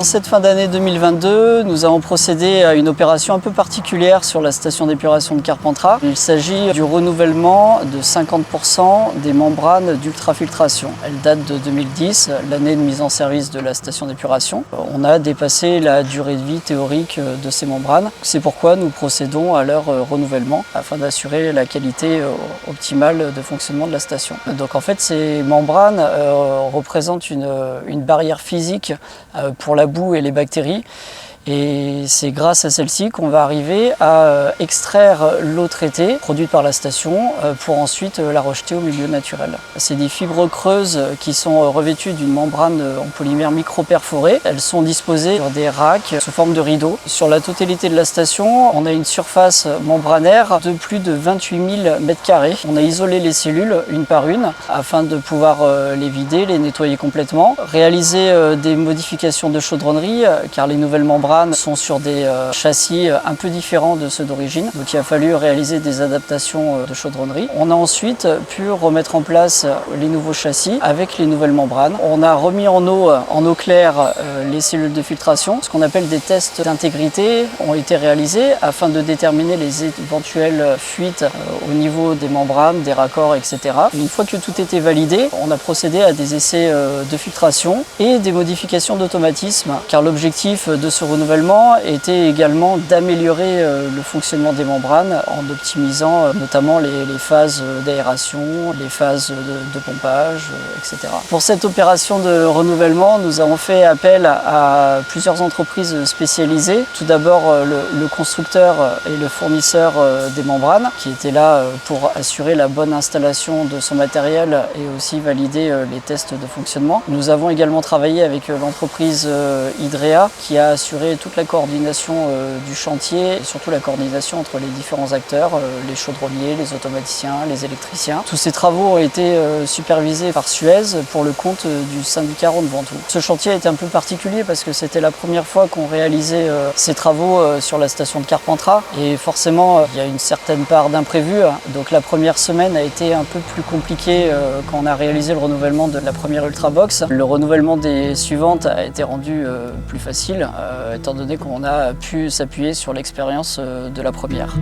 En cette fin d'année 2022, nous avons procédé à une opération un peu particulière sur la station d'épuration de Carpentras. Il s'agit du renouvellement de 50% des membranes d'ultrafiltration. Elle date de 2010, l'année de mise en service de la station d'épuration. On a dépassé la durée de vie théorique de ces membranes. C'est pourquoi nous procédons à leur renouvellement afin d'assurer la qualité optimale de fonctionnement de la station. Donc en fait, ces membranes représentent une barrière physique pour la boue et les bactéries. Et c'est grâce à celle-ci qu'on va arriver à extraire l'eau traitée produite par la station pour ensuite la rejeter au milieu naturel. C'est des fibres creuses qui sont revêtues d'une membrane en polymère micro-perforé. Elles sont disposées sur des racks sous forme de rideaux. Sur la totalité de la station, on a une surface membranaire de plus de 28 000 m². On a isolé les cellules une par une afin de pouvoir les vider, les nettoyer complètement. Réaliser des modifications de chaudronnerie car les nouvelles membranes sont sur des châssis un peu différents de ceux d'origine. Donc il a fallu réaliser des adaptations de chaudronnerie. On a ensuite pu remettre en place les nouveaux châssis avec les nouvelles membranes. On a remis en eau claire les cellules de filtration. Ce qu'on appelle des tests d'intégrité ont été réalisés afin de déterminer les éventuelles fuites au niveau des membranes, des raccords, etc. Une fois que tout était validé, on a procédé à des essais de filtration et des modifications d'automatisme car l'objectif de ce renouvellement était également d'améliorer le fonctionnement des membranes en optimisant notamment les phases d'aération, les phases de pompage, etc. Pour cette opération de renouvellement, nous avons fait appel à plusieurs entreprises spécialisées. Tout d'abord le constructeur et le fournisseur des membranes qui étaient là pour assurer la bonne installation de son matériel et aussi valider les tests de fonctionnement. Nous avons également travaillé avec l'entreprise Hydrea qui a assuré toute la coordination du chantier et surtout la coordination entre les différents acteurs, les chaudronniers, les automaticiens, les électriciens. Tous ces travaux ont été supervisés par Suez pour le compte du syndicat Rhône Ventoux. Ce chantier a été un peu particulier parce que c'était la première fois qu'on réalisait ces travaux sur la station de Carpentras et forcément il y a une certaine part d'imprévu. Donc la première semaine a été un peu plus compliquée quand on a réalisé le renouvellement de la première Ultrabox. Le renouvellement des suivantes a été rendu plus facile étant donné qu'on a pu s'appuyer sur l'expérience de la première.